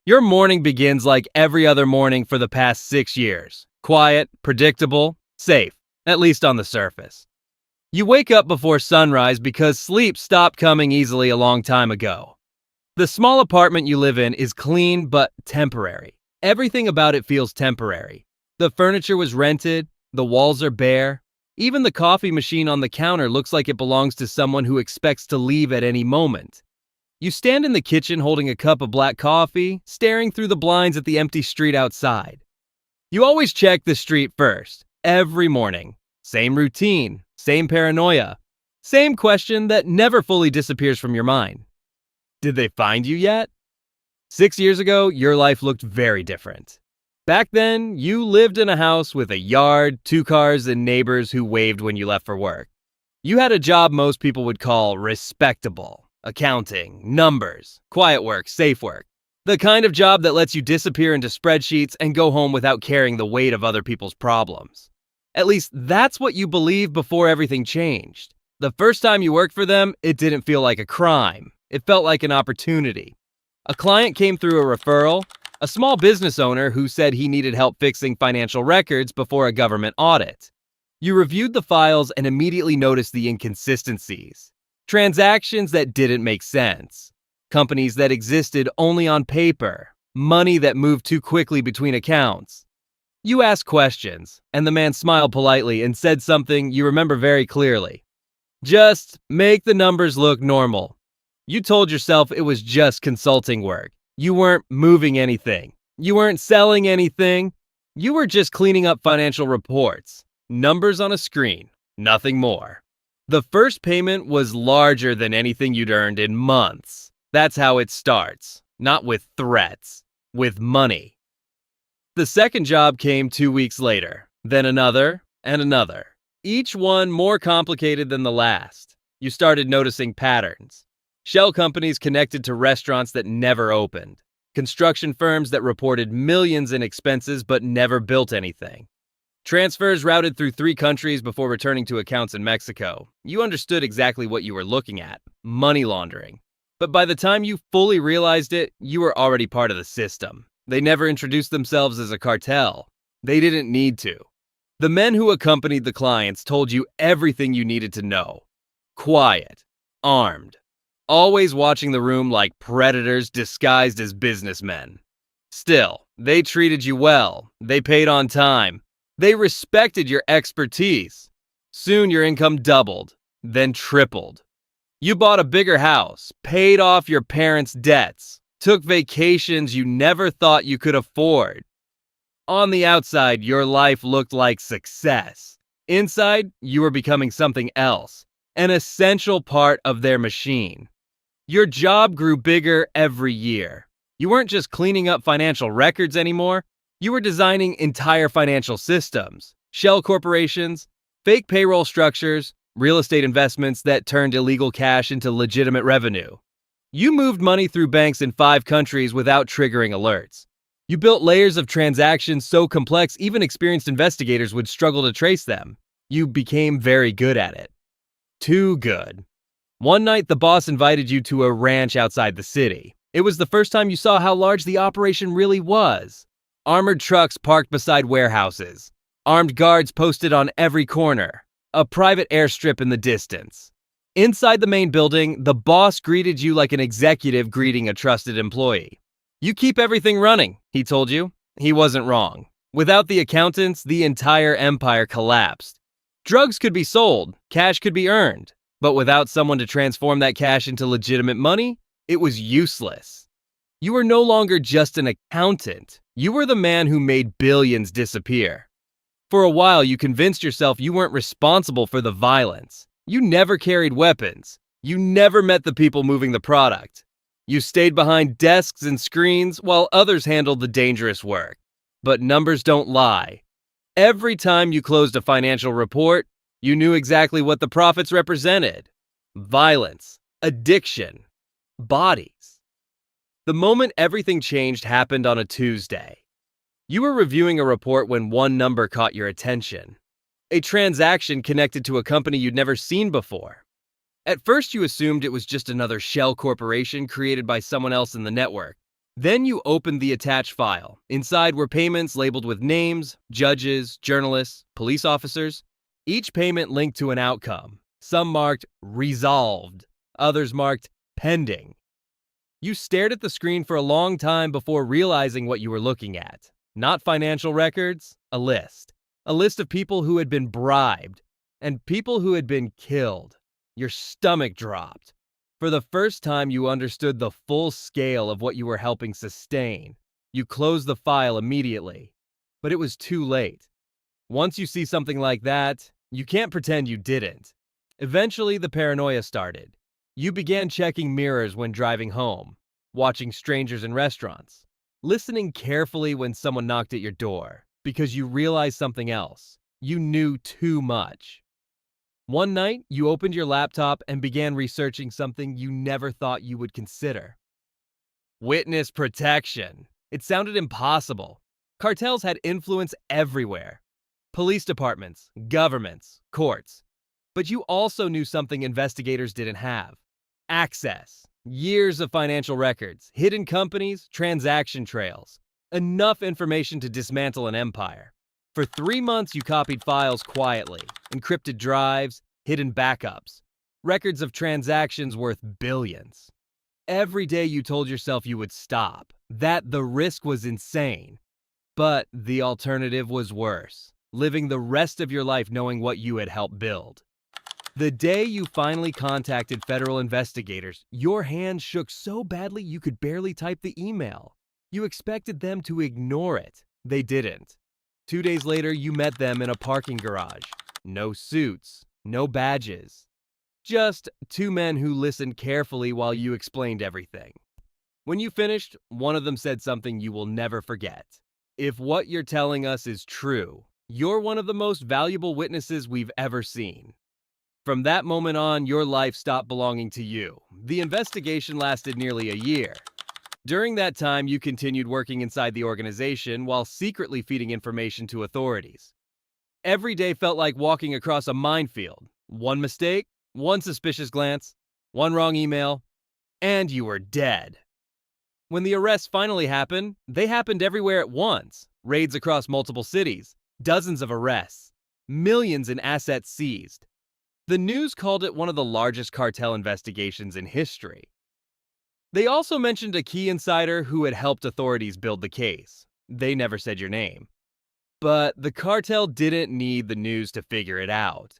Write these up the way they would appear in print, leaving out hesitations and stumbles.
Your morning begins like every other morning for the past 6 years. Quiet, predictable, safe, at least on the surface. You wake up before sunrise because sleep stopped coming easily a long time ago. The small apartment you live in is clean but temporary. Everything about it feels temporary. The furniture was rented, the walls are bare. Even the coffee machine on the counter looks like it belongs to someone who expects to leave at any moment. You stand in the kitchen holding a cup of black coffee, staring through the blinds at the empty street outside. You always check the street first, every morning. Same routine, same paranoia, same question that never fully disappears from your mind. Did they find you yet? 6 years ago, your life looked very different. Back then, you lived in a house with a yard, 2 cars, and neighbors who waved when you left for work. You had a job most people would call respectable. Accounting, numbers, quiet work, safe work. The kind of job that lets you disappear into spreadsheets and go home without carrying the weight of other people's problems. At least that's what you believed before everything changed. The first time you worked for them, it didn't feel like a crime. It felt like an opportunity. A client came through a referral, a small business owner who said he needed help fixing financial records before a government audit. You reviewed the files and immediately noticed the inconsistencies. Transactions that didn't make sense. Companies that existed only on paper. Money that moved too quickly between accounts. You asked questions, and the man smiled politely and said something you remember very clearly. Just make the numbers look normal. You told yourself it was just consulting work. You weren't moving anything. You weren't selling anything. You were just cleaning up financial reports. Numbers on a screen, nothing more. The first payment was larger than anything you'd earned in months. That's how it starts. Not with threats, with money. The second job came 2 weeks later, then another and another. Each one more complicated than the last. You started noticing patterns. Shell companies connected to restaurants that never opened. Construction firms that reported millions in expenses but never built anything. Transfers routed through 3 countries before returning to accounts in Mexico. You understood exactly what you were looking at, money laundering. But by the time you fully realized it, you were already part of the system. They never introduced themselves as a cartel. They didn't need to. The men who accompanied the clients told you everything you needed to know. Quiet, armed, always watching the room like predators disguised as businessmen. Still, they treated you well. They paid on time. They respected your expertise. Soon your income doubled, then tripled. You bought a bigger house, paid off your parents' debts, took vacations you never thought you could afford. On the outside, your life looked like success. Inside, you were becoming something else, an essential part of their machine. Your job grew bigger every year. You weren't just cleaning up financial records anymore. You were designing entire financial systems, shell corporations, fake payroll structures, real estate investments that turned illegal cash into legitimate revenue. You moved money through banks in 5 countries without triggering alerts. You built layers of transactions so complex even experienced investigators would struggle to trace them. You became very good at it. Too good. One night, the boss invited you to a ranch outside the city. It was the first time you saw how large the operation really was. Armored trucks parked beside warehouses. Armed guards posted on every corner. A private airstrip in the distance. Inside the main building, the boss greeted you like an executive greeting a trusted employee. You keep everything running, he told you. He wasn't wrong. Without the accountants, the entire empire collapsed. Drugs could be sold, cash could be earned, but without someone to transform that cash into legitimate money, it was useless. You were no longer just an accountant. You were the man who made billions disappear. For a while, you convinced yourself you weren't responsible for the violence. You never carried weapons. You never met the people moving the product. You stayed behind desks and screens while others handled the dangerous work. But numbers don't lie. Every time you closed a financial report, you knew exactly what the profits represented. Violence, addiction, bodies. The moment everything changed happened on a Tuesday. You were reviewing a report when one number caught your attention. A transaction connected to a company you'd never seen before. At first you assumed it was just another shell corporation created by someone else in the network. Then you opened the attached file. Inside were payments labeled with names, judges, journalists, police officers. Each payment linked to an outcome. Some marked resolved, others marked pending. You stared at the screen for a long time before realizing what you were looking at. Not financial records, a list. A list of people who had been bribed and people who had been killed. Your stomach dropped. For the first time, you understood the full scale of what you were helping sustain. You closed the file immediately, but it was too late. Once you see something like that, you can't pretend you didn't. Eventually, the paranoia started. You began checking mirrors when driving home, watching strangers in restaurants, listening carefully when someone knocked at your door, because you realized something else. You knew too much. One night, you opened your laptop and began researching something you never thought you would consider. Witness protection. It sounded impossible. Cartels had influence everywhere. Police departments, governments, courts. But you also knew something investigators didn't have. Access. Years of financial records, hidden companies, transaction trails. Enough information to dismantle an empire. For 3 months, you copied files quietly, encrypted drives, hidden backups, records of transactions worth billions. Every day you told yourself you would stop, that the risk was insane. But the alternative was worse, living the rest of your life knowing what you had helped build. The day you finally contacted federal investigators, your hand shook so badly you could barely type the email. You expected them to ignore it. They didn't. 2 days later, you met them in a parking garage. No suits, no badges. Just 2 men who listened carefully while you explained everything. When you finished, one of them said something you will never forget. If what you're telling us is true, you're one of the most valuable witnesses we've ever seen. From that moment on, your life stopped belonging to you. The investigation lasted nearly a year. During that time, you continued working inside the organization while secretly feeding information to authorities. Every day felt like walking across a minefield. One mistake, one suspicious glance, one wrong email, and you were dead. When the arrests finally happened, they happened everywhere at once. Raids across multiple cities, dozens of arrests, millions in assets seized. The news called it one of the largest cartel investigations in history. They also mentioned a key insider who had helped authorities build the case. They never said your name. But the cartel didn't need the news to figure it out.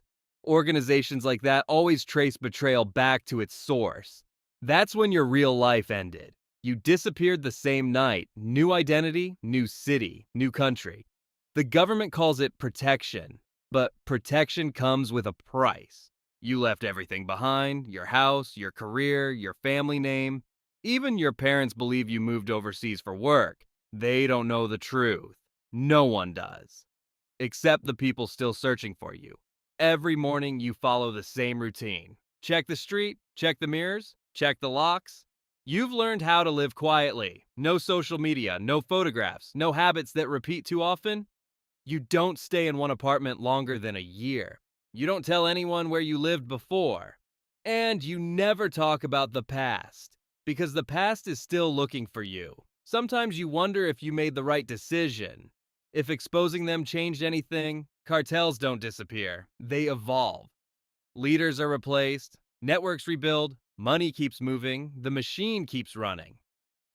Organizations like that always trace betrayal back to its source. That's when your real life ended. You disappeared the same night. New identity, new city, new country. The government calls it protection, but protection comes with a price. You left everything behind, your house, your career, your family name. Even your parents believe you moved overseas for work. They don't know the truth. No one does. Except the people still searching for you. Every morning you follow the same routine. Check the street, check the mirrors, check the locks. You've learned how to live quietly. No social media, no photographs, no habits that repeat too often. You don't stay in one apartment longer than a year. You don't tell anyone where you lived before. And you never talk about the past. Because the past is still looking for you. Sometimes you wonder if you made the right decision. If exposing them changed anything. Cartels don't disappear. They evolve. Leaders are replaced. Networks rebuild. Money keeps moving. The machine keeps running.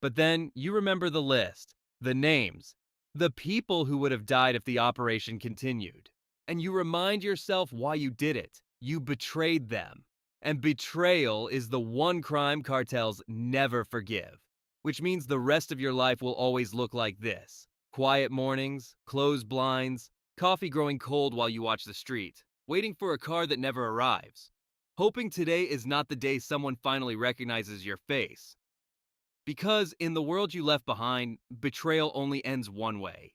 But then you remember the list. The names. The people who would have died if the operation continued. And you remind yourself why you did it. You betrayed them. And betrayal is the one crime cartels never forgive. Which means the rest of your life will always look like this. Quiet mornings, closed blinds, coffee growing cold while you watch the street, waiting for a car that never arrives. Hoping today is not the day someone finally recognizes your face. Because in the world you left behind, betrayal only ends one way.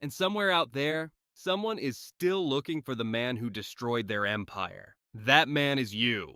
And somewhere out there, someone is still looking for the man who destroyed their empire. That man is you.